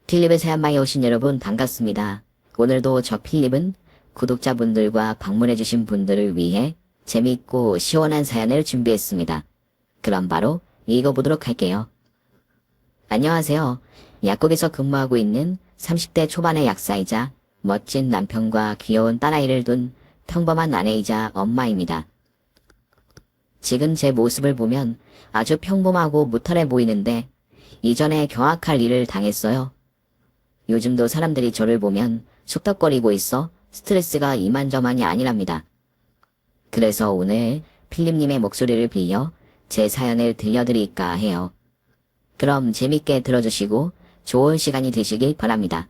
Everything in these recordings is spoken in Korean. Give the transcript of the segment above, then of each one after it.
필립의 새한방에 오신 여러분 반갑습니다. 오늘도 저 필립은 구독자분들과 방문해주신 분들을 위해 재미있고 시원한 사연을 준비했습니다. 그럼 바로 읽어보도록 할게요. 안녕하세요. 약국에서 근무하고 있는 30대 초반의 약사이자 멋진 남편과 귀여운 딸아이를 둔 평범한 아내이자 엄마입니다. 지금 제 모습을 보면 아주 평범하고 무탈해 보이는데 이전에 경악할 일을 당했어요. 요즘도 사람들이 저를 보면 숙덕거리고 있어 스트레스가 이만저만이 아니랍니다. 그래서 오늘 필립님의 목소리를 빌려 제 사연을 들려드릴까 해요. 그럼 재밌게 들어주시고 좋은 시간이 되시길 바랍니다.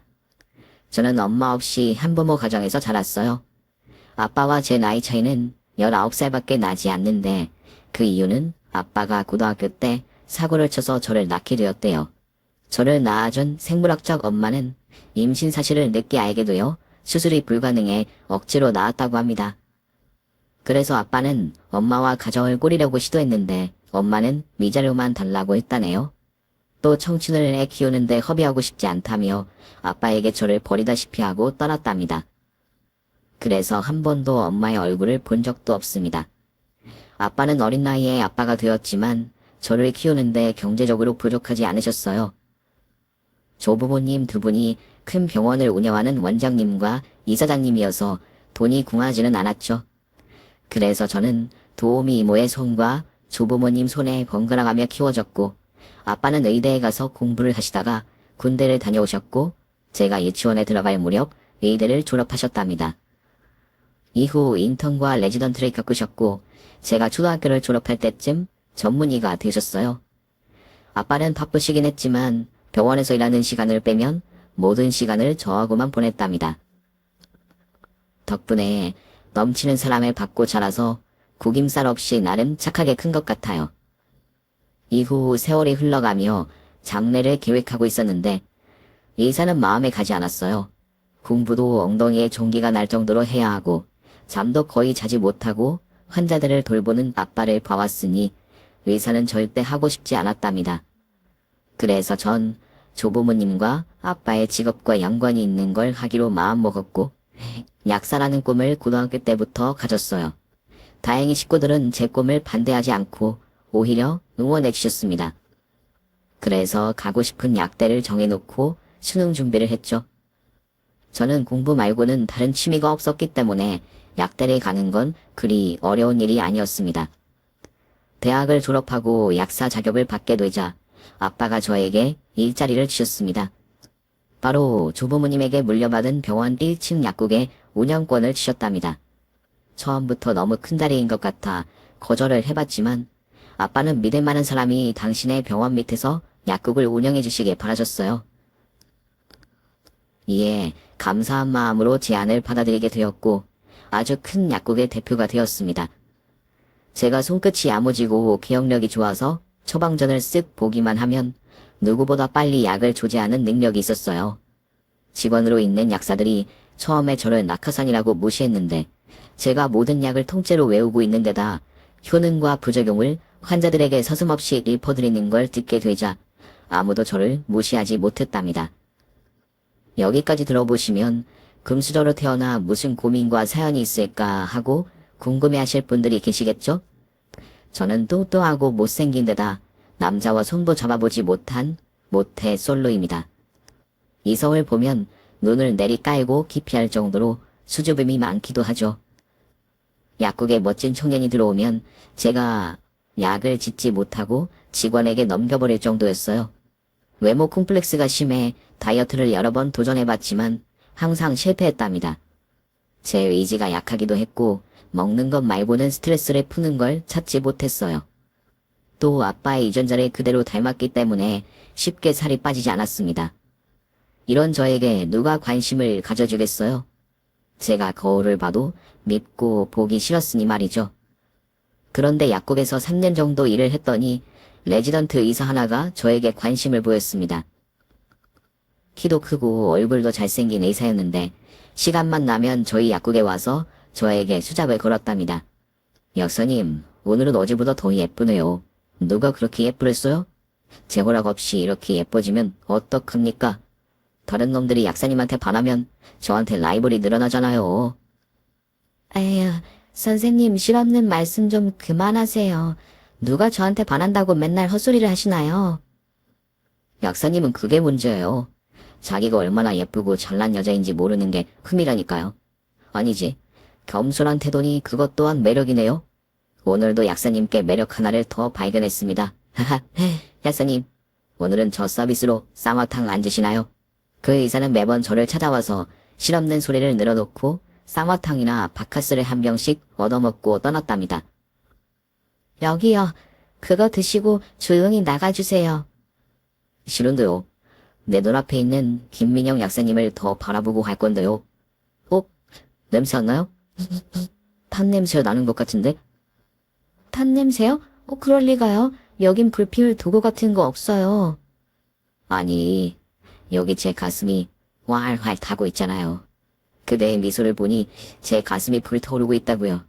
저는 엄마 없이 한부모 가정에서 자랐어요. 아빠와 제 나이 차이는 19살밖에 나지 않는데 그 이유는 아빠가 고등학교 때 사고를 쳐서 저를 낳게 되었대요. 저를 낳아준 생물학적 엄마는 임신 사실을 늦게 알게 되어 수술이 불가능해 억지로 낳았다고 합니다. 그래서 아빠는 엄마와 가정을 꾸리려고 시도했는데 엄마는 위자료만 달라고 했다네요. 또 청춘을 애 키우는데 허비하고 싶지 않다며 아빠에게 저를 버리다시피 하고 떠났답니다. 그래서 한 번도 엄마의 얼굴을 본 적도 없습니다. 아빠는 어린 나이에 아빠가 되었지만 저를 키우는데 경제적으로 부족하지 않으셨어요. 조부모님 두 분이 큰 병원을 운영하는 원장님과 이사장님이어서 돈이 궁하지는 않았죠. 그래서 저는 도우미 이모의 손과 조부모님 손에 번갈아가며 키워졌고 아빠는 의대에 가서 공부를 하시다가 군대를 다녀오셨고 제가 유치원에 들어갈 무렵 의대를 졸업하셨답니다. 이후 인턴과 레지던트를 겪으셨고 제가 초등학교를 졸업할 때쯤 전문의가 되셨어요. 아빠는 바쁘시긴 했지만 병원에서 일하는 시간을 빼면 모든 시간을 저하고만 보냈답니다. 덕분에 넘치는 사랑을 받고 자라서 구김살 없이 나름 착하게 큰 것 같아요. 이후 세월이 흘러가며 장래를 계획하고 있었는데 의사는 마음에 가지 않았어요. 공부도 엉덩이에 종기가 날 정도로 해야 하고 잠도 거의 자지 못하고 환자들을 돌보는 아빠를 봐왔으니 의사는 절대 하고 싶지 않았답니다. 그래서 전 조부모님과 아빠의 직업과 연관이 있는 걸 하기로 마음먹었고 약사라는 꿈을 고등학교 때부터 가졌어요. 다행히 식구들은 제 꿈을 반대하지 않고 오히려 응원해 주셨습니다. 그래서 가고 싶은 약대를 정해놓고 수능 준비를 했죠. 저는 공부 말고는 다른 취미가 없었기 때문에 약대를 가는 건 그리 어려운 일이 아니었습니다. 대학을 졸업하고 약사 자격을 받게 되자 아빠가 저에게 일자리를 주셨습니다. 바로 조부모님에게 물려받은 병원 1층 약국에 운영권을 주셨답니다. 처음부터 너무 큰다리인 것 같아 거절을 해봤지만 아빠는 믿을 만한 사람이 당신의 병원 밑에서 약국을 운영해 주시길 바라셨어요. 이에 감사한 마음으로 제안을 받아들이게 되었고 아주 큰 약국의 대표가 되었습니다. 제가 손끝이 야무지고 기억력이 좋아서 처방전을 쓱 보기만 하면 누구보다 빨리 약을 조제하는 능력이 있었어요. 직원으로 있는 약사들이 처음에 저를 낙하산이라고 무시했는데 제가 모든 약을 통째로 외우고 있는 데다 효능과 부작용을 환자들에게 서슴없이 읊어드리는 걸 듣게 되자 아무도 저를 무시하지 못했답니다. 여기까지 들어보시면 금수저로 태어나 무슨 고민과 사연이 있을까 하고 궁금해하실 분들이 계시겠죠? 저는 뚱뚱하고 못생긴 데다 남자와 손도 잡아보지 못한 모태 솔로입니다. 이성을 보면 눈을 내리깔고 기피할 정도로 수줍음이 많기도 하죠. 약국에 멋진 청년이 들어오면 제가 약을 짓지 못하고 직원에게 넘겨버릴 정도였어요. 외모 콤플렉스가 심해 다이어트를 여러 번 도전해봤지만 항상 실패했답니다. 제 의지가 약하기도 했고 먹는 것 말고는 스트레스를 푸는 걸 찾지 못했어요. 또 아빠의 유전자를 그대로 닮았기 때문에 쉽게 살이 빠지지 않았습니다. 이런 저에게 누가 관심을 가져주겠어요? 제가 거울을 봐도 밉고 보기 싫었으니 말이죠. 그런데 약국에서 3년 정도 일을 했더니 레지던트 의사 하나가 저에게 관심을 보였습니다. 키도 크고 얼굴도 잘생긴 의사였는데 시간만 나면 저희 약국에 와서 저에게 수작을 걸었답니다. 약사님, 오늘은 어제보다 더 예쁘네요. 누가 그렇게 예쁘랬어요? 제 허락 없이 이렇게 예뻐지면 어떡합니까? 다른 놈들이 약사님한테 반하면 저한테 라이벌이 늘어나잖아요. 에휴, 선생님 실없는 말씀 좀 그만하세요. 누가 저한테 반한다고 맨날 헛소리를 하시나요? 약사님은 그게 문제예요. 자기가 얼마나 예쁘고 잘난 여자인지 모르는 게 흠이라니까요. 아니지. 겸손한 태도니 그것 또한 매력이네요. 오늘도 약사님께 매력 하나를 더 발견했습니다. 하하, 약사님. 오늘은 저 서비스로 쌍화탕 안 드시나요? 그 의사는 매번 저를 찾아와서 실없는 소리를 늘어놓고 쌍화탕이나 바카스를 한 병씩 얻어먹고 떠났답니다. 여기요. 그거 드시고 조용히 나가주세요. 싫은데요. 내 눈앞에 있는 김민영 약사님을 더 바라보고 갈 건데요. 냄새 안 나요? 탄 냄새가 나는 것 같은데? 탄 냄새요? 그럴 리가요. 여긴 불 피울 도구 같은 거 없어요. 아니, 여기 제 가슴이 활활 타고 있잖아요. 그대의 미소를 보니 제 가슴이 불타오르고 있다고요.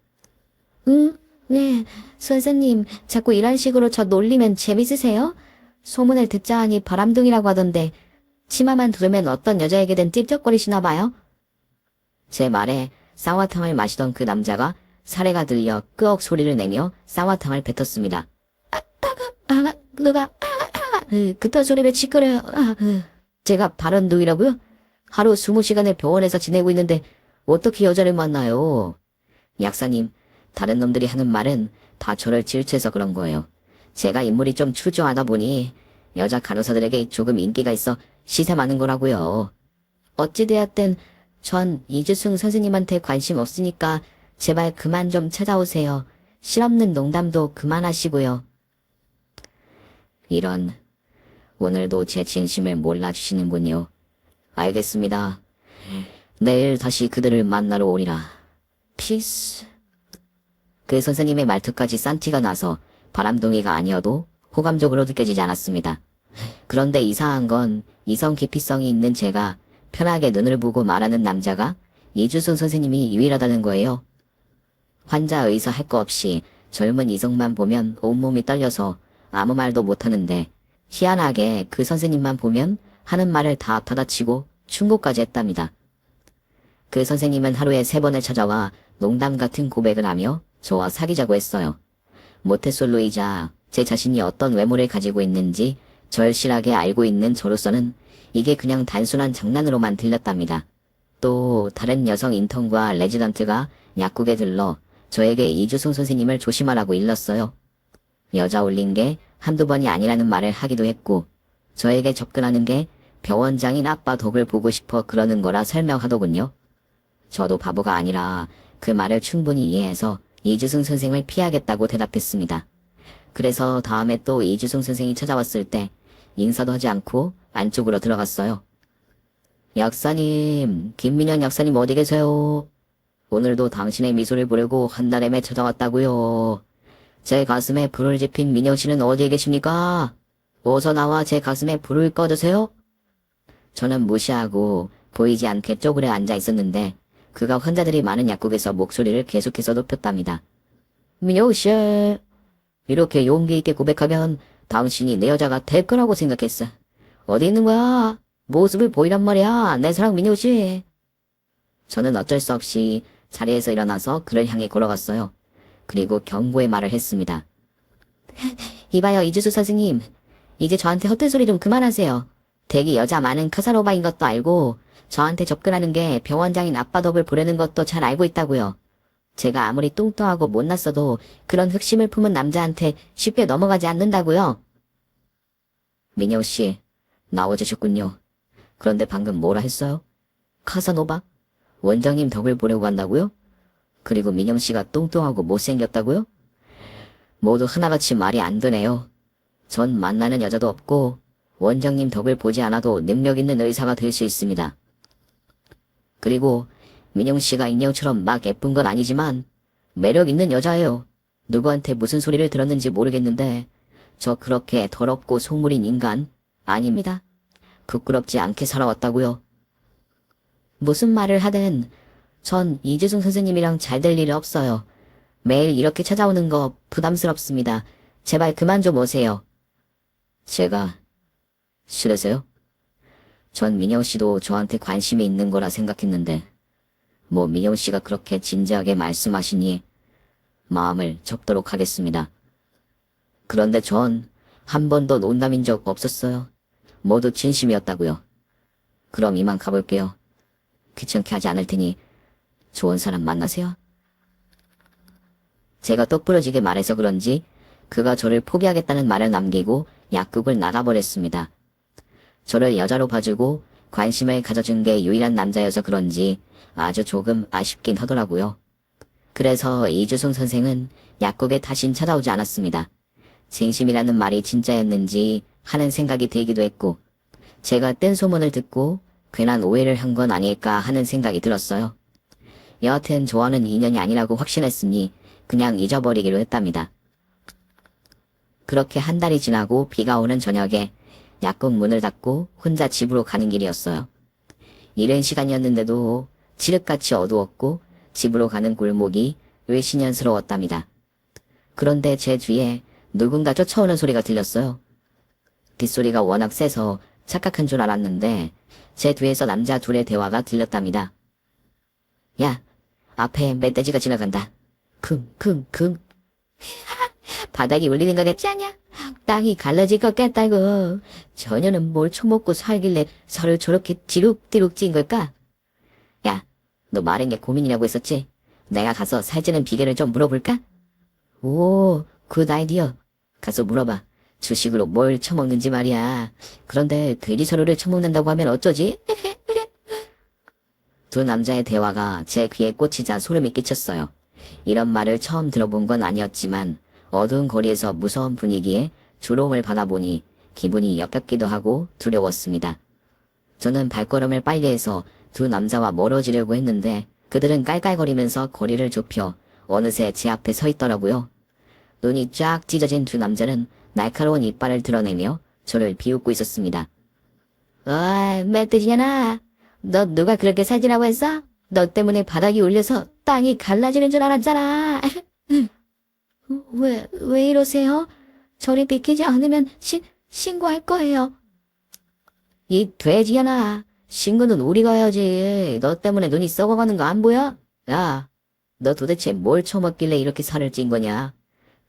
네. 선생님, 자꾸 이런 식으로 저 놀리면 재밌으세요? 소문을 듣자 하니 바람둥이라고 하던데 치마만 두르면 어떤 여자에게든 찝쩍거리시나 봐요? 제 말에 쌍화탕을 마시던 그 남자가 사례가 들려 끄억 소리를 내며 쌍화탕을 뱉었습니다. 그딴 소리를 시끄러요. 제가 바람둥이라고요? 하루 20시간을 병원에서 지내고 있는데 어떻게 여자를 만나요? 약사님, 다른 놈들이 하는 말은 다 저를 질투해서 그런 거예요. 제가 인물이 좀 출중하다 보니 여자 간호사들에게 조금 인기가 있어 시세 많은 거라고요. 어찌되었든 전 이주승 선생님한테 관심 없으니까 제발 그만 좀 찾아오세요. 실없는 농담도 그만하시고요. 이런, 오늘도 제 진심을 몰라주시는군요. 알겠습니다. 내일 다시 그들을 만나러 오리라. 피스. 그 선생님의 말투까지 싼티가 나서 바람둥이가 아니어도 호감적으로 느껴지지 않았습니다. 그런데 이상한 건 이성 기피성이 있는 제가 편하게 눈을 보고 말하는 남자가 이주순 선생님이 유일하다는 거예요. 환자 의사 할 거 없이 젊은 이성만 보면 온몸이 떨려서 아무 말도 못하는데 희한하게 그 선생님만 보면 하는 말을 다 받아치고 충고까지 했답니다. 그 선생님은 하루에 3번을 찾아와 농담 같은 고백을 하며 저와 사귀자고 했어요. 모태솔로이자 제 자신이 어떤 외모를 가지고 있는지 절실하게 알고 있는 저로서는 이게 그냥 단순한 장난으로만 들렸답니다. 또 다른 여성 인턴과 레지던트가 약국에 들러 저에게 이주승 선생님을 조심하라고 일렀어요. 여자 올린 게 한두 번이 아니라는 말을 하기도 했고 저에게 접근하는 게 병원장인 아빠 덕을 보고 싶어 그러는 거라 설명하더군요. 저도 바보가 아니라 그 말을 충분히 이해해서 이주승 선생을 피하겠다고 대답했습니다. 그래서 다음에 또 이주승 선생이 찾아왔을 때 인사도 하지 않고 안쪽으로 들어갔어요. 약사님, 김민영 약사님 어디 계세요? 오늘도 당신의 미소를 보려고 한 달에 찾아왔다고요. 제 가슴에 불을 지핀 민영 씨는 어디에 계십니까? 어서 나와 제 가슴에 불을 꺼주세요. 저는 무시하고 보이지 않게 쪼그려 앉아 있었는데 그가 환자들이 많은 약국에서 목소리를 계속해서 높였답니다. 민영 씨, 이렇게 용기 있게 고백하면 당신이 내 여자가 될 거라고 생각했어. 어디 있는 거야? 모습을 보이란 말이야, 내 사랑 민영 씨. 저는 어쩔 수 없이 자리에서 일어나서 그를 향해 걸어갔어요. 그리고 경고의 말을 했습니다. 이봐요, 이주수 선생님. 이제 저한테 헛된 소리 좀 그만하세요. 댁이 여자 많은 카사노바인 것도 알고 저한테 접근하는 게 병원장인 아빠 덕을 보려는 것도 잘 알고 있다고요. 제가 아무리 뚱뚱하고 못났어도 그런 흑심을 품은 남자한테 쉽게 넘어가지 않는다고요. 민영 씨, 나와주셨군요. 그런데 방금 뭐라 했어요? 카사노바? 원장님 덕을 보려고 한다고요? 그리고 민영 씨가 뚱뚱하고 못생겼다고요? 모두 하나같이 말이 안 되네요. 전 만나는 여자도 없고 원장님 덕을 보지 않아도 능력 있는 의사가 될 수 있습니다. 그리고 민영 씨가 인형처럼 막 예쁜 건 아니지만 매력 있는 여자예요. 누구한테 무슨 소리를 들었는지 모르겠는데 저 그렇게 더럽고 속물인 인간 아닙니다. 부끄럽지 않게 살아왔다고요. 무슨 말을 하든 전 이주승 선생님이랑 잘 될 일이 없어요. 매일 이렇게 찾아오는 거 부담스럽습니다. 제발 그만 좀 오세요. 제가 싫으세요? 전 민영 씨도 저한테 관심이 있는 거라 생각했는데, 뭐 민영 씨가 그렇게 진지하게 말씀하시니 마음을 접도록 하겠습니다. 그런데 전 한 번도 농담인 적 없었어요. 모두 진심이었다고요. 그럼 이만 가볼게요. 귀찮게 하지 않을 테니 좋은 사람 만나세요. 제가 똑부러지게 말해서 그런지 그가 저를 포기하겠다는 말을 남기고 약국을 나가버렸습니다. 저를 여자로 봐주고 관심을 가져준 게 유일한 남자여서 그런지 아주 조금 아쉽긴 하더라고요. 그래서 이주승 선생은 약국에 다신 찾아오지 않았습니다. 진심이라는 말이 진짜였는지 하는 생각이 들기도 했고, 제가 뜬 소문을 듣고 괜한 오해를 한 건 아닐까 하는 생각이 들었어요. 여하튼 저와는 인연이 아니라고 확신했으니 그냥 잊어버리기로 했답니다. 그렇게 한 달이 지나고 비가 오는 저녁에 약국 문을 닫고 혼자 집으로 가는 길이었어요. 이른 시간이었는데도 칠흑같이 어두웠고 집으로 가는 골목이 외신연스러웠답니다. 그런데 제 뒤에 누군가 쫓아오는 소리가 들렸어요. 빗소리가 워낙 세서 착각한 줄 알았는데 제 뒤에서 남자 둘의 대화가 들렸답니다. 야, 앞에 멧돼지가 지나간다. 쿵쿵쿵. 바닥이 울리는 거겠지 않냐? 땅이 갈라질 것 같다고. 저녀는 뭘 처먹고 살길래 서로 저렇게 지룩디룩 찐 걸까? 야, 너 마른 게 고민이라고 했었지? 내가 가서 살찌는 비결을 좀 물어볼까? 오, 굿 아이디어. 가서 물어봐. 주식으로 뭘 처먹는지 말이야. 그런데 돼지 서로를 처먹는다고 하면 어쩌지? 두 남자의 대화가 제 귀에 꽂히자 소름이 끼쳤어요. 이런 말을 처음 들어본 건 아니었지만 어두운 거리에서 무서운 분위기에 조롱을 받아보니 기분이 역겹기도 하고 두려웠습니다. 저는 발걸음을 빨리 해서 두 남자와 멀어지려고 했는데 그들은 깔깔거리면서 거리를 좁혀 어느새 제 앞에 서 있더라고요. 눈이 쫙 찢어진 두 남자는 날카로운 이빨을 드러내며 저를 비웃고 있었습니다. 어이, 멧돼지냐나. 너 누가 그렇게 살지라고 했어? 너 때문에 바닥이 울려서 땅이 갈라지는 줄 알았잖아. 왜 이러세요? 저를 비키지 않으면 신고할 거예요. 이 돼지야나. 신고는 우리가 해야지. 너 때문에 눈이 썩어가는 거 안 보여? 야, 너 도대체 뭘 처먹길래 이렇게 살을 찐 거냐?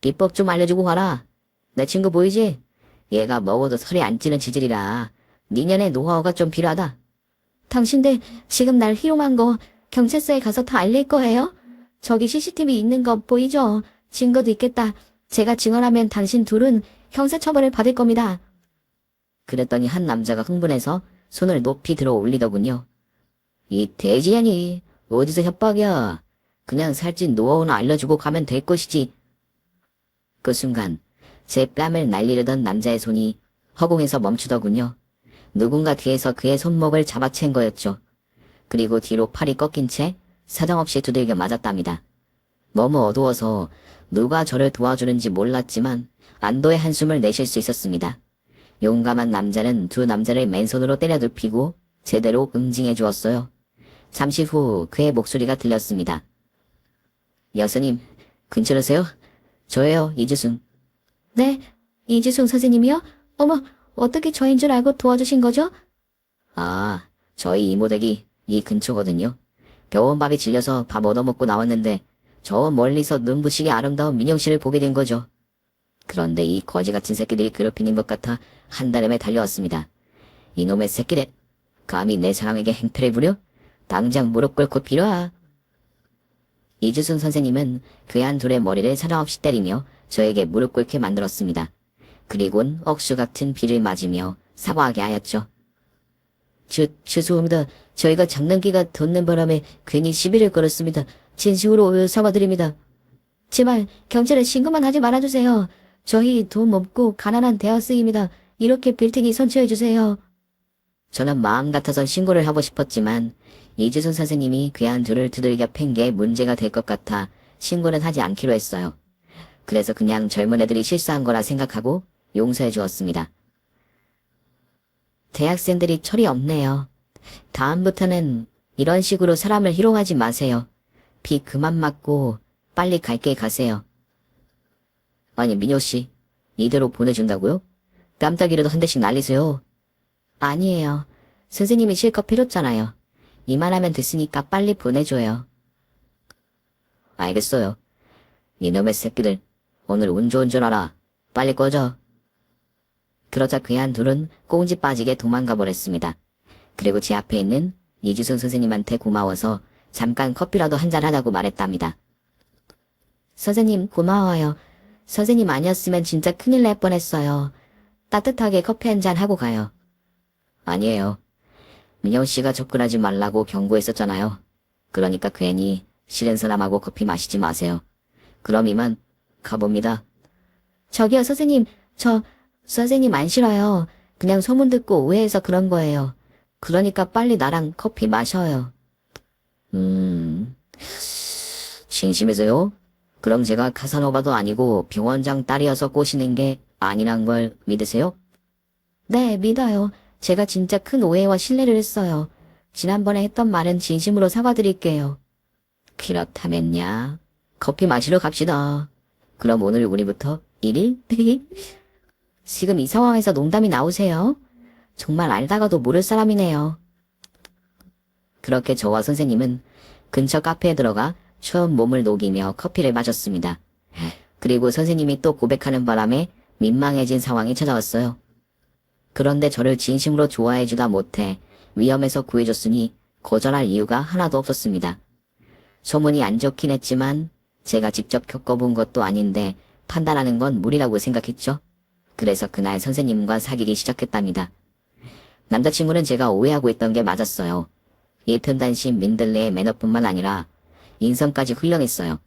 비법 좀 알려주고 가라. 내 친구 보이지? 얘가 먹어도 살이 안 찌는 체질이라 니년의 노하우가 좀 필요하다. 당신들 지금 날 희롱한 거 경찰서에 가서 다 알릴 거예요? 저기 CCTV 있는 거 보이죠? 증거도 있겠다. 제가 증언하면 당신 둘은 형사처벌을 받을 겁니다. 그랬더니 한 남자가 흥분해서 손을 높이 들어 올리더군요. 이 돼지야니 어디서 협박이야. 그냥 살찐 노하우는 알려주고 가면 될 것이지. 그 순간 제 뺨을 날리려던 남자의 손이 허공에서 멈추더군요. 누군가 뒤에서 그의 손목을 잡아챈 거였죠. 그리고 뒤로 팔이 꺾인 채 사정없이 두들겨 맞았답니다. 너무 어두워서 누가 저를 도와주는지 몰랐지만 안도의 한숨을 내쉴 수 있었습니다. 용감한 남자는 두 남자를 맨손으로 때려 눕히고 제대로 응징해 주었어요. 잠시 후 그의 목소리가 들렸습니다. 여사님, 근처로세요? 저예요, 이주승. 네, 이주승 선생님이요? 어머, 어떻게 저인 줄 알고 도와주신 거죠? 아, 저희 이모댁이 이 근처거든요. 겨우 밥이 질려서 밥 얻어먹고 나왔는데 저 멀리서 눈부시게 아름다운 민영 씨를 보게 된 거죠. 그런데 이 거지 같은 새끼들이 괴롭히는 것 같아 한달음에 달려왔습니다. 이놈의 새끼들, 감히 내 사랑에게 행패를 부려? 당장 무릎 꿇고 빌어와. 이주승 선생님은 괴한 둘의 머리를 사정없이 때리며 저에게 무릎 꿇게 만들었습니다. 그리곤 억수 같은 비를 맞으며 사과하게 하였죠. 죄송합니다. 저희가 장난기가 돋는 바람에 괜히 시비를 걸었습니다. 진심으로 사과드립니다. 제발 경찰에 신고만 하지 말아주세요. 저희 돈 없고 가난한 대학생입니다. 이렇게 빌 테니 선처해주세요. 저는 마음 같아서 신고를 하고 싶었지만 이주승 선생님이 괴한 둘을 두들겨 팬 게 문제가 될 것 같아 신고는 하지 않기로 했어요. 그래서 그냥 젊은 애들이 실수한 거라 생각하고 용서해 주었습니다. 대학생들이 철이 없네요. 다음부터는 이런 식으로 사람을 희롱하지 마세요. 비 그만 맞고 빨리 갈 길 가세요. 아니 민효씨, 이대로 보내준다고요? 깜짝이라도 한 대씩 날리세요. 아니에요. 선생님이 실컷 필요잖아요. 이만하면 됐으니까 빨리 보내줘요. 알겠어요. 이놈의 새끼들, 오늘 운 좋은 줄 알아. 빨리 꺼져. 그러자 괴한 둘은 꽁지 빠지게 도망가 버렸습니다. 그리고 제 앞에 있는 이지순 선생님한테 고마워서 잠깐 커피라도 한잔 하자고 말했답니다. 선생님 고마워요. 선생님 아니었으면 진짜 큰일 날 뻔했어요. 따뜻하게 커피 한잔 하고 가요. 아니에요. 민영씨가 접근하지 말라고 경고했었잖아요. 그러니까 괜히 싫은 사람하고 커피 마시지 마세요. 그럼 이만 가봅니다. 저기요 선생님, 선생님 안 싫어요. 그냥 소문 듣고 오해해서 그런 거예요. 그러니까 빨리 나랑 커피 마셔요. 진심이세요? 그럼 제가 카사노바도 아니고 병원장 딸이어서 꼬시는 게 아니란 걸 믿으세요? 네, 믿어요. 제가 진짜 큰 오해와 신뢰를 했어요. 지난번에 했던 말은 진심으로 사과드릴게요. 그렇다면야 커피 마시러 갑시다. 그럼 오늘 우리부터 1일? 지금 이 상황에서 농담이 나오세요? 정말 알다가도 모를 사람이네요. 그렇게 저와 선생님은 근처 카페에 들어가 처음 몸을 녹이며 커피를 마셨습니다. 그리고 선생님이 또 고백하는 바람에 민망해진 상황이 찾아왔어요. 그런데 저를 진심으로 좋아해주다 못해 위험에서 구해줬으니 거절할 이유가 하나도 없었습니다. 소문이 안 좋긴 했지만 제가 직접 겪어본 것도 아닌데 판단하는 건 무리라고 생각했죠. 그래서 그날 선생님과 사귀기 시작했답니다. 남자친구는 제가 오해하고 있던 게 맞았어요. 일편단심 민들레의 매너뿐만 아니라 인성까지 훌륭했어요.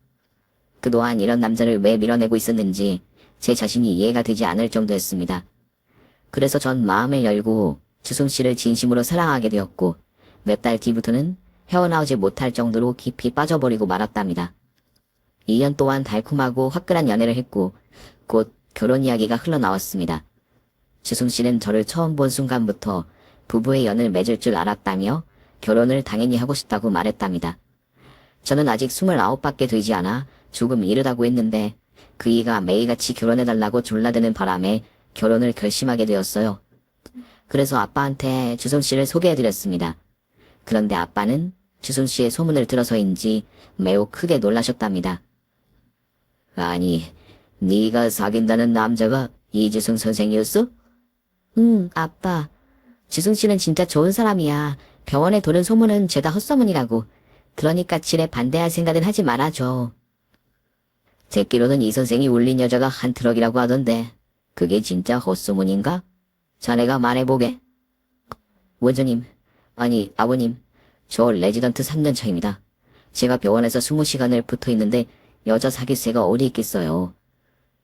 그동안 이런 남자를 왜 밀어내고 있었는지 제 자신이 이해가 되지 않을 정도였습니다. 그래서 전 마음을 열고 주승 씨를 진심으로 사랑하게 되었고 몇 달 뒤부터는 헤어나오지 못할 정도로 깊이 빠져버리고 말았답니다. 2년 동안 달콤하고 화끈한 연애를 했고 곧 결혼 이야기가 흘러나왔습니다. 주승 씨는 저를 처음 본 순간부터 부부의 연을 맺을 줄 알았다며 결혼을 당연히 하고 싶다고 말했답니다. 저는 아직 29밖에 되지 않아 조금 이르다고 했는데 그이가 매일같이 결혼해달라고 졸라대는 바람에 결혼을 결심하게 되었어요. 그래서 아빠한테 주승 씨를 소개해드렸습니다. 그런데 아빠는 주승 씨의 소문을 들어서인지 매우 크게 놀라셨답니다. 아니, 네가 사귄다는 남자가 이주승 선생이었어? 응, 아빠. 주승 씨는 진짜 좋은 사람이야. 병원에 도는 소문은 죄다 헛소문이라고. 그러니까 질에 반대할 생각은 하지 말아줘. 듣기로는 이 선생이 울린 여자가 한 트럭이라고 하던데 그게 진짜 헛소문인가? 자네가 말해보게. 원장님, 아니 아버님, 저 레지던트 3년 차입니다. 제가 병원에서 20시간을 붙어있는데 여자 사기세가 어디 있겠어요.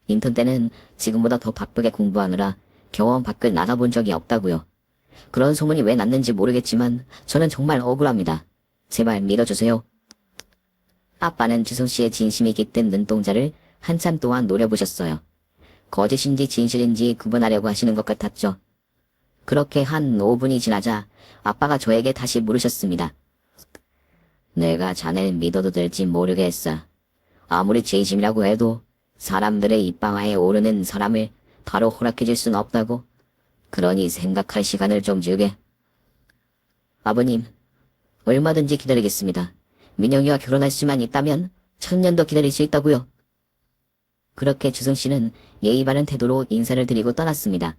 인턴 때는 지금보다 더 바쁘게 공부하느라 병원 밖을 나가본 적이 없다고요. 그런 소문이 왜 났는지 모르겠지만 저는 정말 억울합니다. 제발 믿어주세요. 아빠는 주승 씨의 진심이 깃든 눈동자를 한참 동안 노려보셨어요. 거짓인지 진실인지 구분하려고 하시는 것 같았죠. 그렇게 한 5분이 지나자 아빠가 저에게 다시 물으셨습니다. 내가 자네를 믿어도 될지 모르겠어. 아무리 진심이라고 해도 사람들의 입방아에 오르는 사람을 바로 허락해줄 순 없다고. 그러니 생각할 시간을 좀 주게. 아버님, 얼마든지 기다리겠습니다. 민영이와 결혼할 수만 있다면 1000년도 기다릴 수 있다고요. 그렇게 주승 씨는 예의 바른 태도로 인사를 드리고 떠났습니다.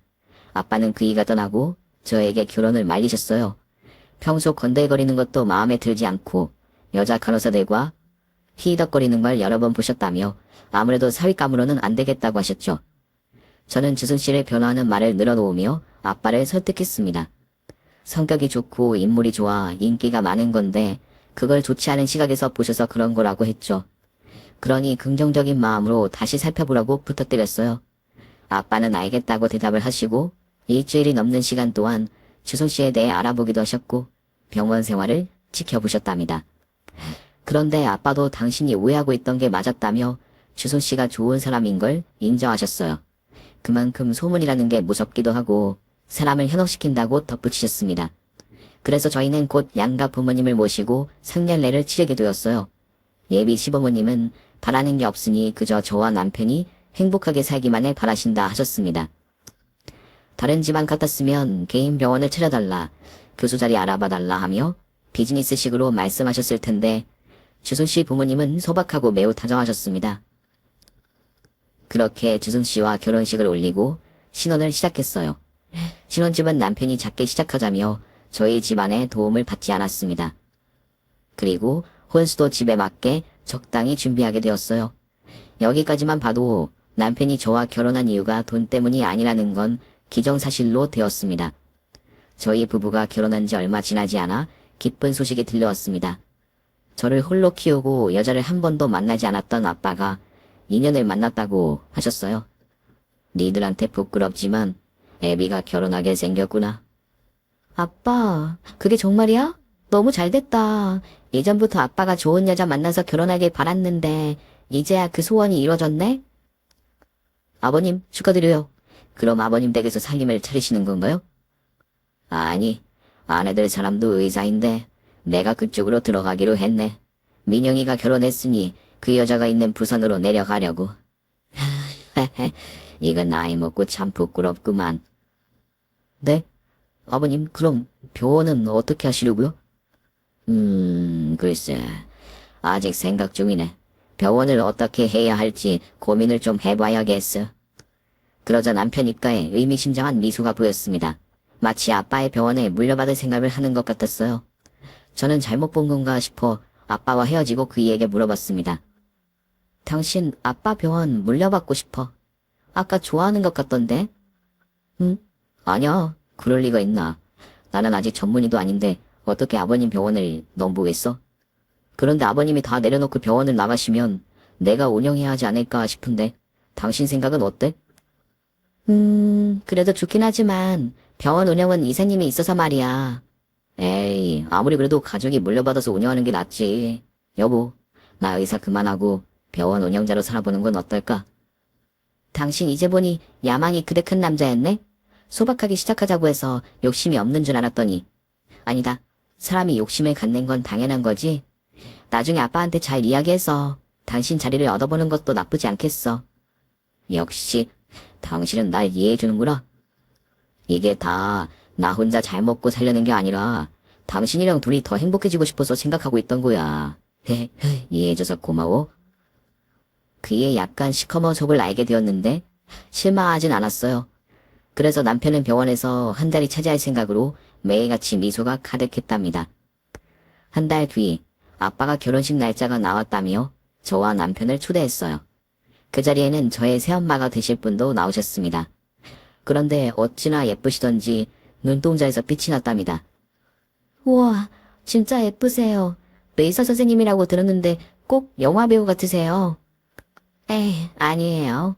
아빠는 그이가 떠나고 저에게 결혼을 말리셨어요. 평소 건들거리는 것도 마음에 들지 않고 여자 간호사들과 히덕거리는 걸 여러 번 보셨다며 아무래도 사윗감으로는 안 되겠다고 하셨죠. 저는 주승 씨를 변호하는 말을 늘어놓으며 아빠를 설득했습니다. 성격이 좋고 인물이 좋아 인기가 많은 건데 그걸 좋지 않은 시각에서 보셔서 그런 거라고 했죠. 그러니 긍정적인 마음으로 다시 살펴보라고 부탁드렸어요. 아빠는 알겠다고 대답을 하시고 일주일이 넘는 시간 동안 주승 씨에 대해 알아보기도 하셨고 병원 생활을 지켜보셨답니다. 그런데 아빠도 당신이 오해하고 있던 게 맞았다며 주승 씨가 좋은 사람인 걸 인정하셨어요. 그만큼 소문이라는 게 무섭기도 하고 사람을 현혹시킨다고 덧붙이셨습니다. 그래서 저희는 곧 양가 부모님을 모시고 상견례를 치르게 되었어요. 예비 시부모님은 바라는 게 없으니 그저 저와 남편이 행복하게 살기만을 바라신다 하셨습니다. 다른 집안 같았으면 개인 병원을 차려달라, 교수 자리 알아봐달라 하며 비즈니스식으로 말씀하셨을 텐데 주순 씨 부모님은 소박하고 매우 다정하셨습니다. 그렇게 주순 씨와 결혼식을 올리고 신혼을 시작했어요. 신혼집은 남편이 작게 시작하자며 저희 집안의 도움을 받지 않았습니다. 그리고 혼수도 집에 맞게 적당히 준비하게 되었어요. 여기까지만 봐도 남편이 저와 결혼한 이유가 돈 때문이 아니라는 건 기정사실로 되었습니다. 저희 부부가 결혼한 지 얼마 지나지 않아 기쁜 소식이 들려왔습니다. 저를 홀로 키우고 여자를 한 번도 만나지 않았던 아빠가 인연을 만났다고 하셨어요. 니들한테 부끄럽지만 애비가 결혼하게 생겼구나. 아빠, 그게 정말이야? 너무 잘됐다. 예전부터 아빠가 좋은 여자 만나서 결혼하길 바랐는데 이제야 그 소원이 이루어졌네? 아버님, 축하드려요. 그럼 아버님 댁에서 살림을 차리시는 건가요? 아니, 아내들 사람도 의사인데 내가 그쪽으로 들어가기로 했네. 민영이가 결혼했으니 그 여자가 있는 부산으로 내려가려고. 이건 나이 먹고 참 부끄럽구만. 네? 아버님, 그럼 병원은 어떻게 하시려고요? 글쎄, 아직 생각 중이네. 병원을 어떻게 해야 할지 고민을 좀 해봐야겠어. 그러자 남편 입가에 의미심장한 미소가 보였습니다. 마치 아빠의 병원에 물려받을 생각을 하는 것 같았어요. 저는 잘못 본 건가 싶어 아빠와 헤어지고 그이에게 물어봤습니다. 당신 아빠 병원 물려받고 싶어. 아까 좋아하는 것 같던데? 응? 아니야. 그럴 리가 있나. 나는 아직 전문의도 아닌데 어떻게 아버님 병원을 넘보겠어? 그런데 아버님이 다 내려놓고 병원을 나가시면 내가 운영해야 하지 않을까 싶은데 당신 생각은 어때? 그래도 좋긴 하지만 병원 운영은 이사님이 있어서 말이야. 에이, 아무리 그래도 가족이 물려받아서 운영하는 게 낫지. 여보, 나 의사 그만하고 병원 운영자로 살아보는 건 어떨까? 당신 이제 보니 야망이 그대 큰 남자였네? 소박하게 시작하자고 해서 욕심이 없는 줄 알았더니. 아니다. 사람이 욕심을 갖는 건 당연한 거지. 나중에 아빠한테 잘 이야기해서 당신 자리를 얻어보는 것도 나쁘지 않겠어. 역시 당신은 날 이해해주는구나. 이게 다 나 혼자 잘 먹고 살려는 게 아니라 당신이랑 둘이 더 행복해지고 싶어서 생각하고 있던 거야. 이해해줘서 고마워. 그의 약간 시커먼 속을 알게 되었는데 실망하진 않았어요. 그래서 남편은 병원에서 한 달이 차지할 생각으로 매일같이 미소가 가득했답니다. 한 달 뒤 아빠가 결혼식 날짜가 나왔다며 저와 남편을 초대했어요. 그 자리에는 저의 새엄마가 되실 분도 나오셨습니다. 그런데 어찌나 예쁘시던지 눈동자에서 빛이 났답니다. 우와, 진짜 예쁘세요. 의사 선생님이라고 들었는데 꼭 영화배우 같으세요. 에이, 아니에요.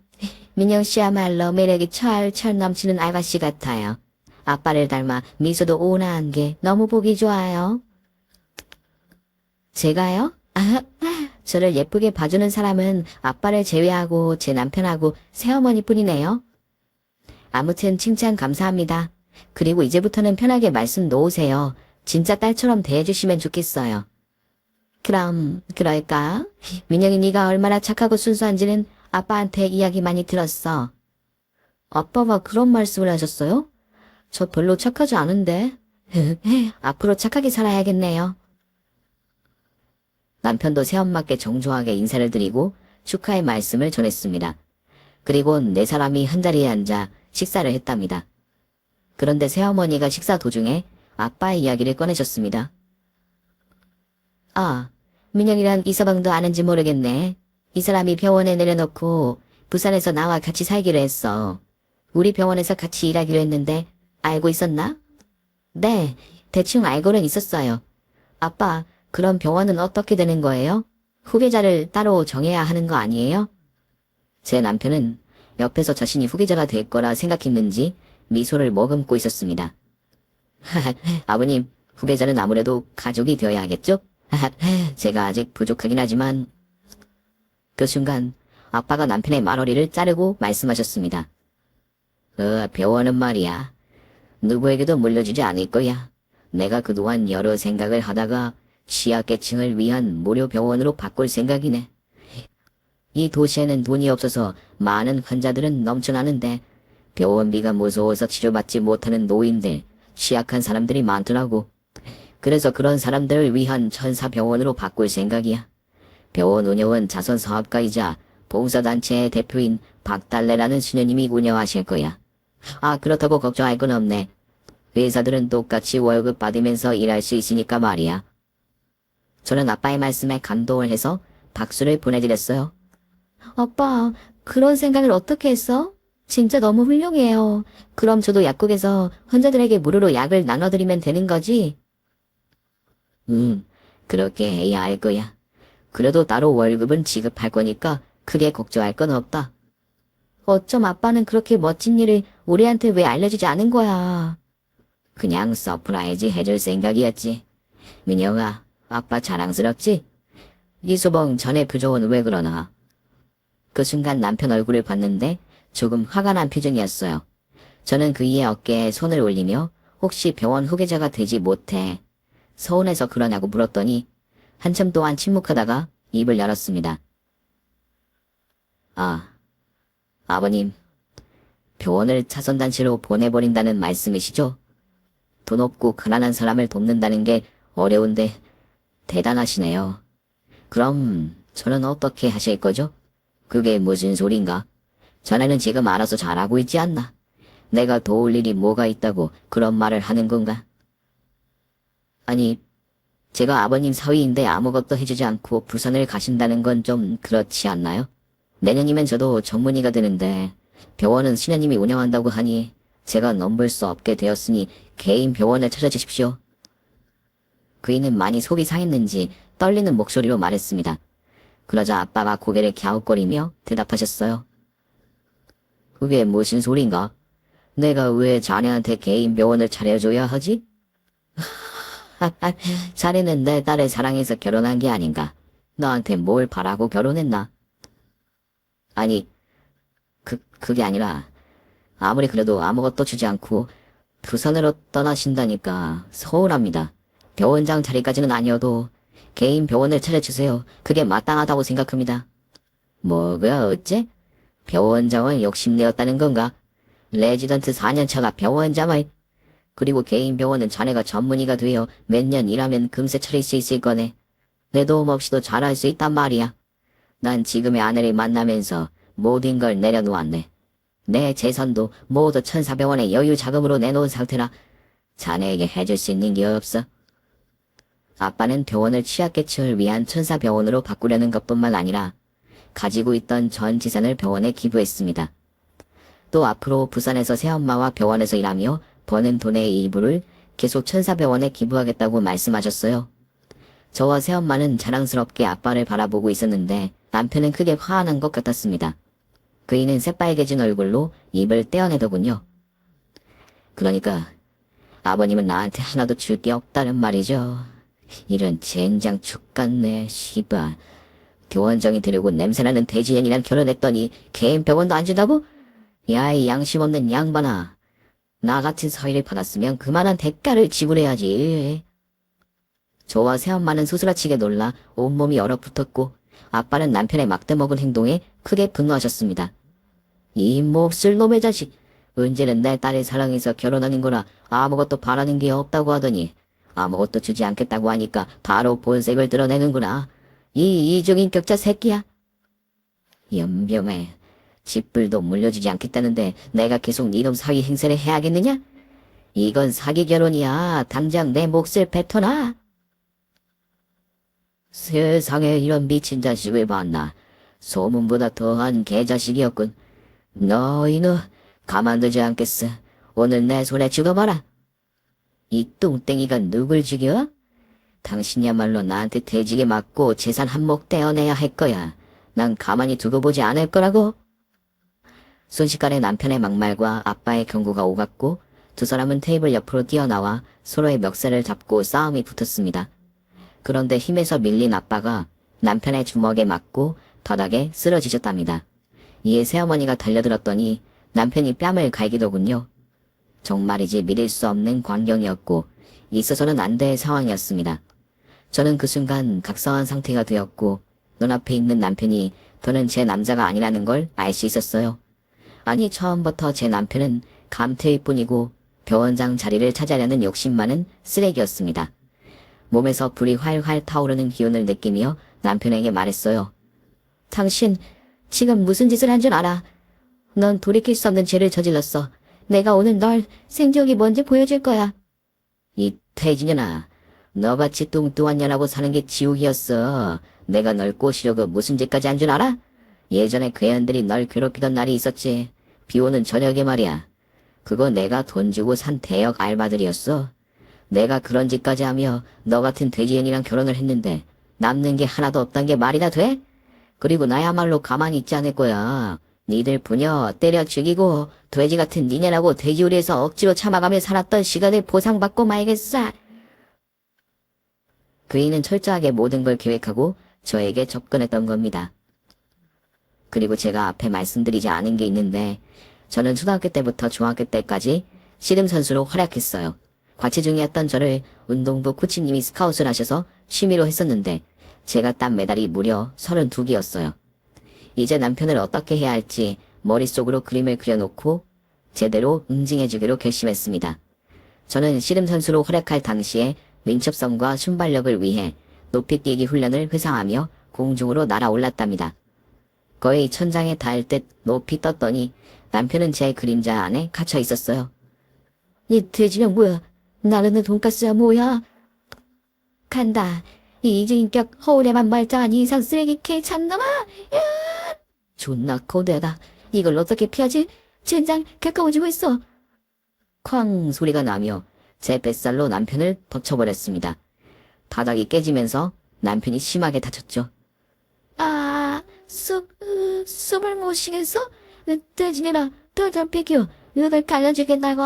민영 씨야말로 매력이 철철 넘치는 아가씨 같아요. 아빠를 닮아 미소도 온화한 게 너무 보기 좋아요. 제가요? 저를 예쁘게 봐주는 사람은 아빠를 제외하고 제 남편하고 새어머니뿐이네요. 아무튼 칭찬 감사합니다. 그리고 이제부터는 편하게 말씀 놓으세요. 진짜 딸처럼 대해주시면 좋겠어요. 그럼 그럴까? 민영이 네가 얼마나 착하고 순수한지는 아빠한테 이야기 많이 들었어. 아빠가 그런 말씀을 하셨어요? 저 별로 착하지 않은데. 앞으로 착하게 살아야겠네요. 남편도 새엄마께 정중하게 인사를 드리고 축하의 말씀을 전했습니다. 그리고 네 사람이 한자리에 앉아 식사를 했답니다. 그런데 새어머니가 식사 도중에 아빠의 이야기를 꺼내셨습니다. 아, 민영이란 이서방도 아는지 모르겠네. 이 사람이 병원에 내려놓고 부산에서 나와 같이 살기로 했어. 우리 병원에서 같이 일하기로 했는데 알고 있었나? 네, 대충 알고는 있었어요. 아빠, 그럼 병원은 어떻게 되는 거예요? 후계자를 따로 정해야 하는 거 아니에요? 제 남편은 옆에서 자신이 후계자가 될 거라 생각했는지 미소를 머금고 있었습니다. 아버님, 후계자는 아무래도 가족이 되어야 하겠죠? 제가 아직 부족하긴 하지만. 그 순간 아빠가 남편의 말허리를 자르고 말씀하셨습니다. 병원은 말이야. 누구에게도 물려주지 않을 거야. 내가 그동안 여러 생각을 하다가 취약계층을 위한 무료 병원으로 바꿀 생각이네. 이 도시에는 돈이 없어서 많은 환자들은 넘쳐나는데 병원비가 무서워서 치료받지 못하는 노인들, 취약한 사람들이 많더라고. 그래서 그런 사람들을 위한 천사병원으로 바꿀 생각이야. 병원 운영은 자선사업가이자 봉사단체의 대표인 박달래라는 수녀님이 운영하실 거야. 아, 그렇다고 걱정할 건 없네. 의사들은 똑같이 월급 받으면서 일할 수 있으니까 말이야. 저는 아빠의 말씀에 감동을 해서 박수를 보내드렸어요. 아빠, 그런 생각을 어떻게 했어? 진짜 너무 훌륭해요. 그럼 저도 약국에서 환자들에게 무료로 약을 나눠드리면 되는 거지? 그렇게 해야 할 거야. 그래도 따로 월급은 지급할 거니까 크게 걱정할 건 없다. 어쩜 아빠는 그렇게 멋진 일을 우리한테 왜 알려주지 않은 거야? 그냥 서프라이즈 해줄 생각이었지. 민영아, 아빠 자랑스럽지? 이수봉 전에 표정은 왜 그러나? 그 순간 남편 얼굴을 봤는데 조금 화가 난 표정이었어요. 저는 그이의 어깨에 손을 올리며 혹시 병원 후계자가 되지 못해 서운해서 그러냐고 물었더니 한참 동안 침묵하다가 입을 열었습니다. 아, 아버님, 병원을 자선단체로 보내버린다는 말씀이시죠? 돈 없고 가난한 사람을 돕는다는 게 어려운데 대단하시네요. 그럼 저는 어떻게 하실 거죠? 그게 무슨 소린가? 자네는 지금 알아서 잘하고 있지 않나? 내가 도울 일이 뭐가 있다고 그런 말을 하는 건가? 아니, 제가 아버님 사위인데 아무것도 해주지 않고 부산을 가신다는 건 좀 그렇지 않나요? 내년이면 저도 전문의가 되는데 병원은 신혜님이 운영한다고 하니 제가 넘볼 수 없게 되었으니 개인 병원을 찾아주십시오. 그이는 많이 속이 상했는지 떨리는 목소리로 말했습니다. 그러자 아빠가 고개를 갸웃거리며 대답하셨어요. 그게 무슨 소린가? 내가 왜 자네한테 개인 병원을 차려줘야 하지? 자네는 내 딸을 사랑해서 결혼한 게 아닌가? 너한테 뭘 바라고 결혼했나? 아니, 그게 아니라 아무리 그래도 아무것도 주지 않고 부산으로 떠나신다니까 서운합니다. 병원장 자리까지는 아니어도 개인 병원을 차려주세요. 그게 마땅하다고 생각합니다. 뭐가 어째? 병원장은 욕심내었다는 건가? 레지던트 4년차가 병원장을 그리고 개인 병원은 자네가 전문의가 되어 몇 년 일하면 금세 차릴 수 있을 거네. 내 도움 없이도 잘할 수 있단 말이야. 난 지금의 아내를 만나면서 모든 걸 내려놓았네. 내 재산도 모두 천사병원의 여유 자금으로 내놓은 상태라 자네에게 해줄 수 있는 게 없어. 아빠는 병원을 취약계층을 위한 천사병원으로 바꾸려는 것뿐만 아니라 가지고 있던 전 재산을 병원에 기부했습니다. 또 앞으로 부산에서 새엄마와 병원에서 일하며 버는 돈의 일부를 계속 천사병원에 기부하겠다고 말씀하셨어요. 저와 새엄마는 자랑스럽게 아빠를 바라보고 있었는데 남편은 크게 화난 것 같았습니다. 그이는 새빨개진 얼굴로 입을 떼어내더군요. 그러니까 아버님은 나한테 하나도 줄 게 없다는 말이죠. 이런 젠장 죽겠네 씨발. 교원장이 되려고 냄새나는 돼지년이랑 결혼했더니 개인 병원도 안 준다고? 야, 이 양심 없는 양반아. 나 같은 사위를 받았으면 그만한 대가를 지불해야지. 저와 새엄마는 소스라치게 놀라 온몸이 얼어붙었고 아빠는 남편의 막대먹은 행동에 크게 분노하셨습니다. 이 몹쓸 놈의 자식. 언제는 내 딸을 사랑해서 결혼하는 거라 아무것도 바라는 게 없다고 하더니 아무것도 주지 않겠다고 하니까 바로 본색을 드러내는구나. 이 이중인격자 새끼야. 연병에 집불도 물려주지 않겠다는데 내가 계속 니놈 사위 행세를 해야겠느냐? 이건 사기 결혼이야. 당장 내 몫을 뱉어놔. 세상에 이런 미친 자식을 봤나. 소문보다 더한 개자식이었군. 너희는 가만두지 않겠어. 오늘 내 손에 죽어봐라. 이 뚱땡이가 누굴 죽여? 당신이야말로 나한테 돼지게 맞고 재산 한몫 떼어내야 할 거야. 난 가만히 두고 보지 않을 거라고. 순식간에 남편의 막말과 아빠의 경고가 오갔고 두 사람은 테이블 옆으로 뛰어나와 서로의 멱살을 잡고 싸움이 붙었습니다. 그런데 힘에서 밀린 아빠가 남편의 주먹에 맞고 바닥에 쓰러지셨답니다. 이에 새어머니가 달려들었더니 남편이 뺨을 갈기더군요. 정말이지 믿을 수 없는 광경이었고 있어서는 안 될 상황이었습니다. 저는 그 순간 각성한 상태가 되었고 눈앞에 있는 남편이 더는 제 남자가 아니라는 걸 알 수 있었어요. 아니 처음부터 제 남편은 감태일 뿐이고 병원장 자리를 차지하려는 욕심 많은 쓰레기였습니다. 몸에서 불이 활활 타오르는 기운을 느끼며 남편에게 말했어요. 당신 지금 무슨 짓을 한 줄 알아? 넌 돌이킬 수 없는 죄를 저질렀어. 내가 오늘 널 생지옥이 뭔지 보여줄 거야. 이 퇴진년아, 너같이 뚱뚱한 년하고 사는 게 지옥이었어. 내가 널 꼬시려고 무슨 짓까지 한 줄 알아? 예전에 괴한들이 널 괴롭히던 날이 있었지. 비 오는 저녁에 말이야. 그거 내가 돈 주고 산 대역 알바들이었어. 내가 그런 짓까지 하며 너 같은 돼지년이랑 결혼을 했는데 남는 게 하나도 없단 게 말이나 돼? 그리고 나야말로 가만히 있지 않을 거야. 니들 부녀 때려 죽이고 돼지 같은 니네라고 돼지우리에서 억지로 참아가며 살았던 시간을 보상받고 말겠어. 그이는 철저하게 모든 걸 계획하고 저에게 접근했던 겁니다. 그리고 제가 앞에 말씀드리지 않은 게 있는데 저는 초등학교 때부터 중학교 때까지 씨름 선수로 활약했어요. 과체 중이었던 저를 운동부 코치님이 스카웃을 하셔서 취미로 했었는데 제가 딴 메달이 무려 32개였어요. 이제 남편을 어떻게 해야 할지 머릿속으로 그림을 그려놓고 제대로 응징해주기로 결심했습니다. 저는 씨름 선수로 활약할 당시에 민첩성과 순발력을 위해 높이뛰기 훈련을 회상하며 공중으로 날아올랐답니다. 거의 천장에 닿을 듯 높이 떴더니 남편은 제 그림자 안에 갇혀 있었어요. 이 돼지는 뭐야? 나르는 돈가스야 뭐야? 간다. 이 이중인격 허울에만 말짱한 이상 쓰레기 K 참놈아! 존나 거대하다. 이걸 어떻게 피하지? 젠장 가까워지고 있어. 쾅 소리가 나며 제 뱃살로 남편을 덮쳐버렸습니다. 바닥이 깨지면서 남편이 심하게 다쳤죠. 숨을 못 쉬겠어? 돼지내라, 덜덜 패겨, 너를 갈라주겠다고.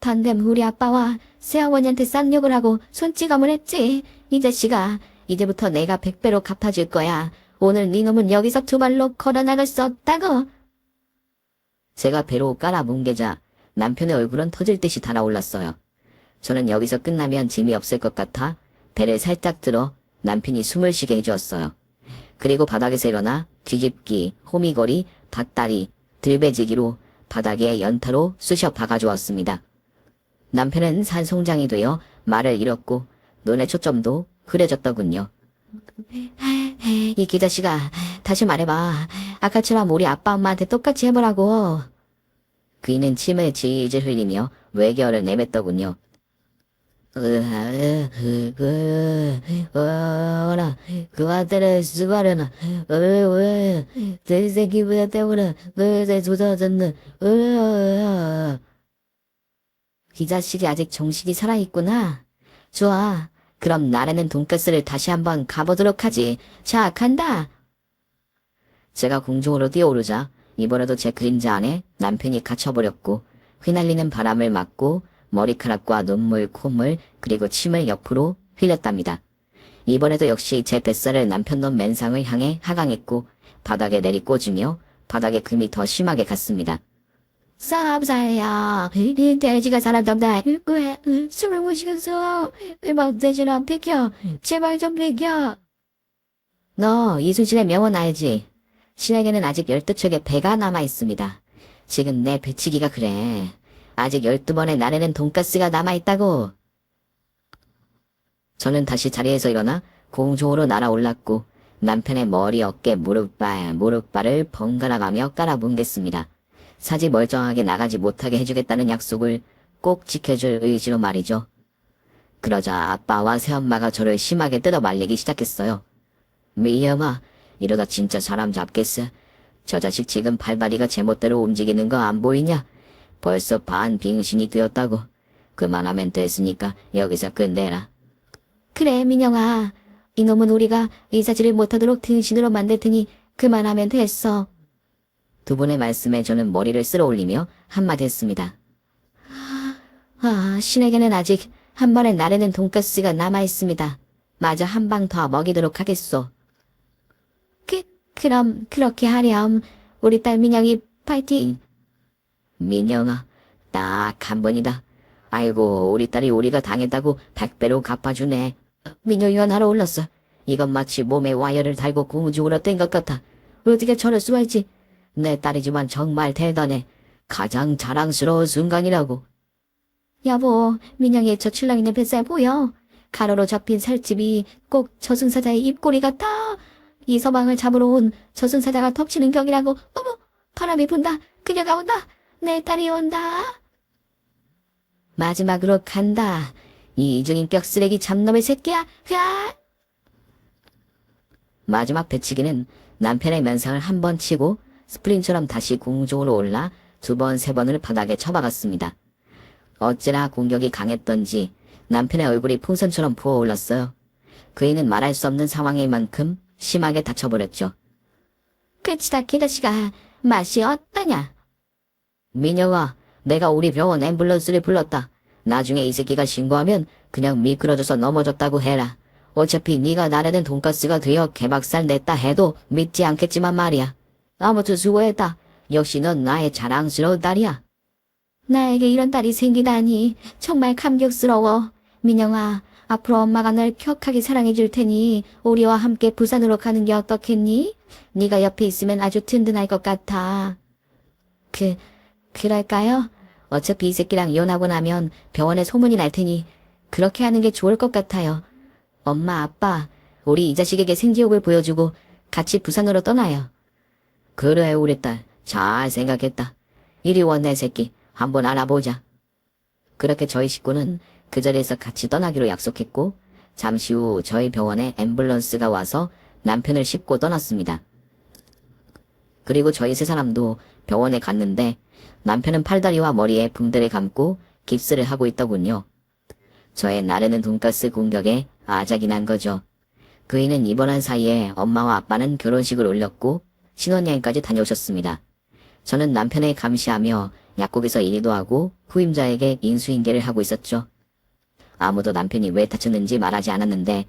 단댐 우리 아빠와 새어머니한테 쌍욕을 하고 손찌검을 했지. 이 자식아, 이제부터 내가 100배로 갚아줄 거야. 오늘 네 놈은 여기서 두 발로 걸어나갈 수 없다고. 제가 배로 깔아뭉개자 남편의 얼굴은 터질 듯이 달아올랐어요. 저는 여기서 끝나면 짐이 없을 것 같아 배를 살짝 들어 남편이 숨을 쉬게 해주었어요. 그리고 바닥에서 일어나 뒤집기, 호미거리, 밭다리, 들배지기로 바닥에 연타로 쑤셔 박아주었습니다. 남편은 산송장이 되어 말을 잃었고 눈의 초점도 흐려졌더군요. 이 기자씨가 다시 말해봐. 아까처럼 우리 아빠 엄마한테 똑같이 해보라고. 그이는 침을 질질 흘리며 외계어를 내뱉더군요. 그와들을 수바르나 돼새끼보다 때문에 너의 조사졌는 이 자식이 아직 정신이 살아있구나. 좋아. 그럼 나라는 돈가스를 다시 한번 가보도록 하지. 자, 간다. 제가 공중으로 뛰어오르자 이번에도 제 그림자 안에 남편이 갇혀버렸고 휘날리는 바람을 맞고 머리카락과 눈물, 콧물, 그리고 침을 옆으로 흘렸답니다. 이번에도 역시 제 뱃살을 남편 놈 맨상을 향해 하강했고 바닥에 내리꽂으며 바닥에 금이 더 심하게 갔습니다. 쌉싸야, 이 돼지가 사람답다. 왜 숨을 못 쉬겠어? 막 돼지를 안 비켜. 제발 좀 비켜. 너 이순신의 명언 알지? 신에게는 아직 12척의 배가 남아있습니다. 지금 내 배치기가 그래. 아직 12번의 나래는 돈가스가 남아있다고. 저는 다시 자리에서 일어나 공중으로 날아올랐고 남편의 머리, 어깨, 무릎발을 번갈아가며 깔아뭉갰습니다. 사지 멀쩡하게 나가지 못하게 해주겠다는 약속을 꼭 지켜줄 의지로 말이죠. 그러자 아빠와 새엄마가 저를 심하게 뜯어 말리기 시작했어요. 미엄아, 이러다 진짜 사람 잡겠어. 저 자식 지금 발다리가 제멋대로 움직이는 거 안 보이냐? 벌써 반빙신이 되었다고. 그만하면 됐으니까 여기서 끝내라. 그래, 민영아. 이놈은 우리가 의사지를 못하도록 등신으로 만들 테니 그만하면 됐어. 두 분의 말씀에 저는 머리를 쓸어 올리며 한마디 했습니다. 신에게는 아직 한 번에 나르는 돈가스가 남아있습니다. 마저 한 방 더 먹이도록 하겠소. 그럼 그렇게 하렴. 우리 딸 민영이 파이팅. 민영아, 딱 한 번이다. 아이고, 우리 딸이 우리가 당했다고 100배로 갚아주네. 민영이가 날아올랐어. 이건 마치 몸에 와이어를 달고 고무줄로 뗀 것 같아. 어떻게 저럴 수가 있지? 내 딸이지만 정말 대단해. 가장 자랑스러운 순간이라고. 여보, 민영이 저 출렁이는 뱃살 보여? 가로로 접힌 살집이 꼭 저승사자의 입꼬리 같아. 이 서방을 잡으러 온 저승사자가 덮치는 격이라고. 어머, 바람이 분다. 그녀가 온다. 내 딸이 온다. 마지막으로 간다. 이 이중인격 쓰레기 잡놈의 새끼야. 으아! 마지막 배치기는 남편의 면상을 한 번 치고 스프링처럼 다시 공중으로 올라 2번, 3번을 바닥에 쳐박았습니다. 어찌나 공격이 강했던지 남편의 얼굴이 풍선처럼 부어올랐어요. 그이는 말할 수 없는 상황인 만큼 심하게 다쳐버렸죠. 그치다 기다씨가 맛이 어떠냐? 민영아, 내가 우리 병원 앰뷸런스를 불렀다. 나중에 이 새끼가 신고하면 그냥 미끄러져서 넘어졌다고 해라. 어차피 네가 나르는 돈가스가 되어 개박살 냈다 해도 믿지 않겠지만 말이야. 아무튼 수고했다. 역시 넌 나의 자랑스러운 딸이야. 나에게 이런 딸이 생기다니 정말 감격스러워. 민영아, 앞으로 엄마가 널 격하게 사랑해줄 테니 우리와 함께 부산으로 가는 게 어떻겠니? 네가 옆에 있으면 아주 든든할 것 같아. 그럴까요? 어차피 이 새끼랑 이혼하고 나면 병원에 소문이 날 테니 그렇게 하는 게 좋을 것 같아요. 엄마, 아빠, 우리 이 자식에게 생지옥을 보여주고 같이 부산으로 떠나요. 그래, 우리 딸. 잘 생각했다. 이리 와, 내 새끼. 한번 알아보자. 그렇게 저희 식구는 그 자리에서 같이 떠나기로 약속했고 잠시 후 저희 병원에 앰뷸런스가 와서 남편을 싣고 떠났습니다. 그리고 저희 세 사람도 병원에 갔는데 남편은 팔다리와 머리에 붕대를 감고 깁스를 하고 있더군요. 저의 나르는 돈가스 공격에 아작이 난 거죠. 그이는 입원한 사이에 엄마와 아빠는 결혼식을 올렸고 신혼여행까지 다녀오셨습니다. 저는 남편을 감시하며 약국에서 일도 하고 후임자에게 인수인계를 하고 있었죠. 아무도 남편이 왜 다쳤는지 말하지 않았는데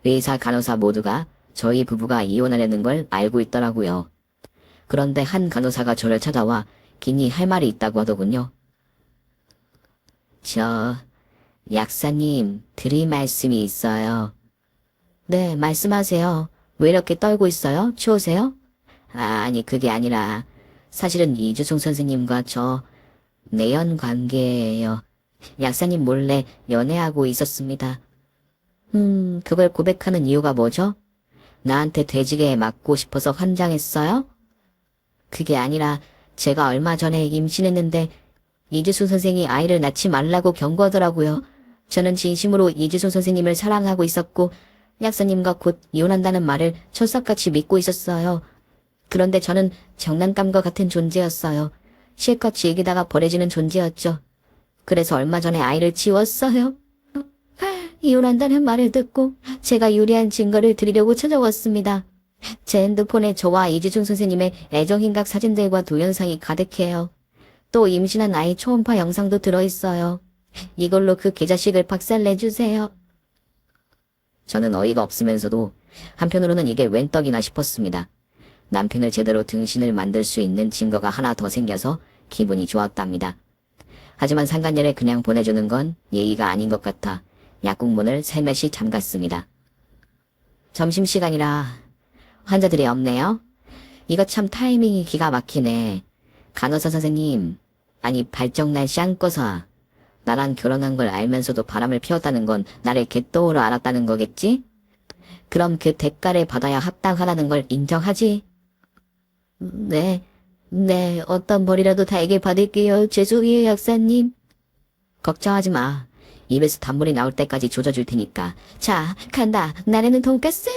의사, 간호사 모두가 저희 부부가 이혼하려는 걸 알고 있더라고요. 그런데 한 간호사가 저를 찾아와 긴히 할 말이 있다고 하더군요. 약사님, 드릴 말씀이 있어요. 네, 말씀하세요. 왜 이렇게 떨고 있어요? 추우세요? 아니, 그게 아니라 사실은 이주송 선생님과 저 내연 관계예요. 약사님 몰래 연애하고 있었습니다. 그걸 고백하는 이유가 뭐죠? 나한테 돼지게 맞고 싶어서 환장했어요? 그게 아니라 제가 얼마 전에 임신했는데 이주송 선생이 아이를 낳지 말라고 경고하더라고요. 저는 진심으로 이주송 선생님을 사랑하고 있었고 약사님과 곧 이혼한다는 말을 철석같이 믿고 있었어요. 그런데 저는 장난감과 같은 존재였어요. 실컷 즐기다가 버려지는 존재였죠. 그래서 얼마 전에 아이를 지웠어요. 이혼한다는 말을 듣고 제가 유리한 증거를 드리려고 찾아왔습니다. 제 핸드폰에 저와 이주중 선생님의 애정행각 사진들과 동영상이 가득해요. 또 임신한 아이 초음파 영상도 들어있어요. 이걸로 그 개자식을 박살내주세요. 저는 어이가 없으면서도 한편으로는 이게 웬 떡이나 싶었습니다. 남편을 제대로 등신을 만들 수 있는 증거가 하나 더 생겨서 기분이 좋았답니다. 하지만 상간녀를 그냥 보내주는 건 예의가 아닌 것 같아 약국 문을 살며시 잠갔습니다. 점심시간이라 환자들이 없네요. 이거 참 타이밍이 기가 막히네. 간호사 선생님, 아니 발정날 샹꺼사. 나랑 결혼한 걸 알면서도 바람을 피웠다는 건 나를 개또우로 알았다는 거겠지? 그럼 그 대가를 받아야 합당하다는 걸 인정하지? 네, 어떤 벌이라도 달게 받을게요. 죄송해요, 약사님. 걱정하지 마. 입에서 단물이 나올 때까지 조져줄 테니까. 자, 간다. 나르는 돈가스?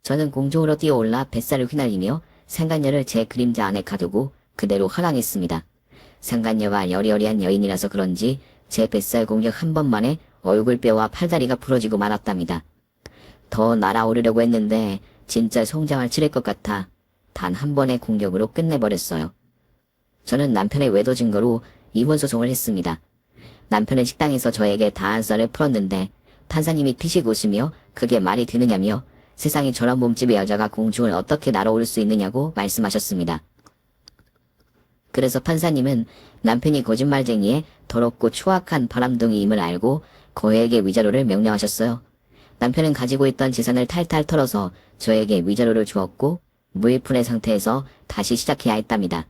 저는 공중으로 뛰어올라 뱃살을 휘날리며 상간녀를 제 그림자 안에 가두고 그대로 화랑했습니다. 상간녀가 여리여리한 여인이라서 그런지 제 뱃살 공격 한 번만에 얼굴뼈와 팔다리가 부러지고 말았답니다. 더 날아오르려고 했는데 진짜 송장을 치를 것 같아 단 한 번의 공격으로 끝내버렸어요. 저는 남편의 외도 증거로 이혼 소송을 했습니다. 남편은 식당에서 저에게 다한 썰을 풀었는데 판사님이 피식 웃으며 그게 말이 되느냐며 세상에 저런 몸집의 여자가 공중을 어떻게 날아오를 수 있느냐고 말씀하셨습니다. 그래서 판사님은 남편이 거짓말쟁이에 더럽고 추악한 바람둥이임을 알고 거액의 위자료를 명령하셨어요. 남편은 가지고 있던 재산을 탈탈 털어서 저에게 위자료를 주었고 무일푼의 상태에서 다시 시작해야 했답니다.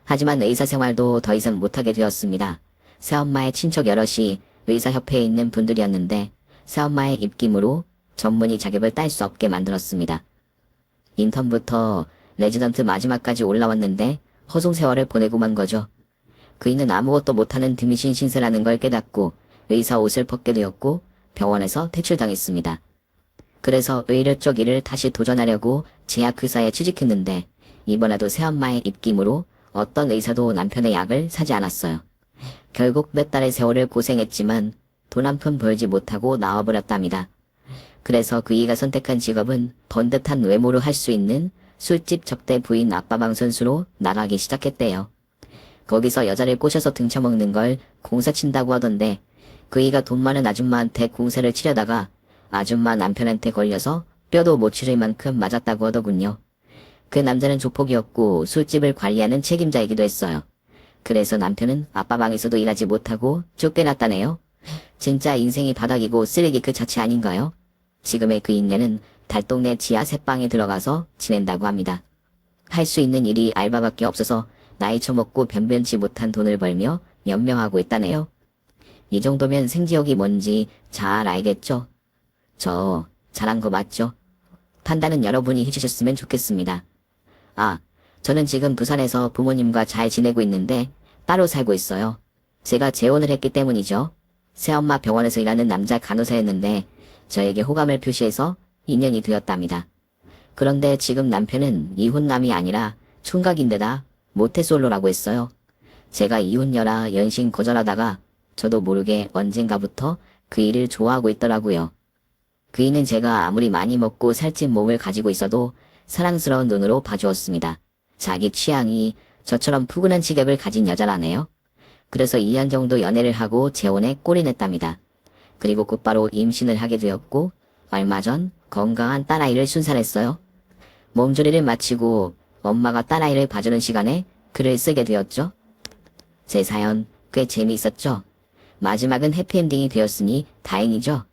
하지만 의사 생활도 더 이상 못하게 되었습니다. 새엄마의 친척 여럿이 의사협회에 있는 분들이었는데 새엄마의 입김으로 전문의 자격을 딸 수 없게 만들었습니다. 인턴부터 레지던트 마지막까지 올라왔는데 허송세월을 보내고 만 거죠. 그이는 아무것도 못하는 드미신 신세라는 걸 깨닫고 의사 옷을 벗게 되었고 병원에서 퇴출당했습니다. 그래서 의료 쪽 일을 다시 도전하려고 제약회사에 취직했는데 이번에도 새엄마의 입김으로 어떤 의사도 남편의 약을 사지 않았어요. 결국 몇 달의 세월을 고생했지만 돈 한 푼 벌지 못하고 나와버렸답니다. 그래서 그이가 선택한 직업은 번듯한 외모로 할 수 있는 술집 접대 부인 아빠방 선수로 나가기 시작했대요. 거기서 여자를 꼬셔서 등쳐먹는 걸 공사 친다고 하던데 그이가 돈 많은 아줌마한테 공사를 치려다가 아줌마 남편한테 걸려서 뼈도 못 치를 만큼 맞았다고 하더군요. 그 남자는 조폭이었고 술집을 관리하는 책임자이기도 했어요. 그래서 남편은 아빠방에서도 일하지 못하고 쫓겨났다네요. 진짜 인생이 바닥이고 쓰레기 그 자체 아닌가요? 지금의 그 인내는 달동네 지하 새방에 들어가서 지낸다고 합니다. 할 수 있는 일이 알바밖에 없어서 나이 처먹고 변변치 못한 돈을 벌며 연명하고 있다네요. 이 정도면 생지역이 뭔지 잘 알겠죠? 저 잘한 거 맞죠? 판단은 여러분이 해주셨으면 좋겠습니다. 아, 저는 지금 부산에서 부모님과 잘 지내고 있는데 따로 살고 있어요. 제가 재혼을 했기 때문이죠. 새엄마 병원에서 일하는 남자 간호사였는데 저에게 호감을 표시해서 인연이 되었답니다. 그런데 지금 남편은 이혼남이 아니라 총각인데다 모태솔로라고 했어요. 제가 이혼녀라 연신 거절하다가 저도 모르게 언젠가부터 그 일을 좋아하고 있더라고요. 그이는 제가 아무리 많이 먹고 살찐 몸을 가지고 있어도 사랑스러운 눈으로 봐주었습니다. 자기 취향이 저처럼 푸근한 체격을 가진 여자라네요. 그래서 2년 정도 연애를 하고 재혼에 꼴이 냈답니다. 그리고 곧바로 임신을 하게 되었고 얼마 전 건강한 딸아이를 순산했어요. 몸조리를 마치고 엄마가 딸아이를 봐주는 시간에 글을 쓰게 되었죠. 제 사연 꽤 재미있었죠? 마지막은 해피엔딩이 되었으니 다행이죠.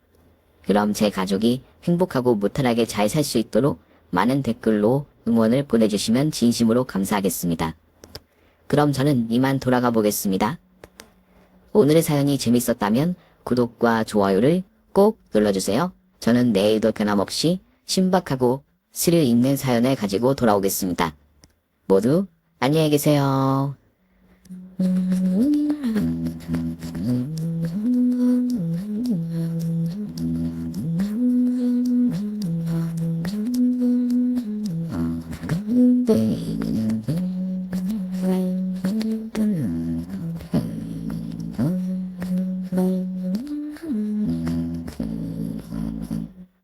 그럼 제 가족이 행복하고 무탈하게 잘 살 수 있도록 많은 댓글로 응원을 보내주시면 진심으로 감사하겠습니다. 그럼 저는 이만 돌아가 보겠습니다. 오늘의 사연이 재밌었다면 구독과 좋아요를 꼭 눌러주세요. 저는 내일도 변함없이 신박하고 스릴 있는 사연을 가지고 돌아오겠습니다. 모두 안녕히 계세요.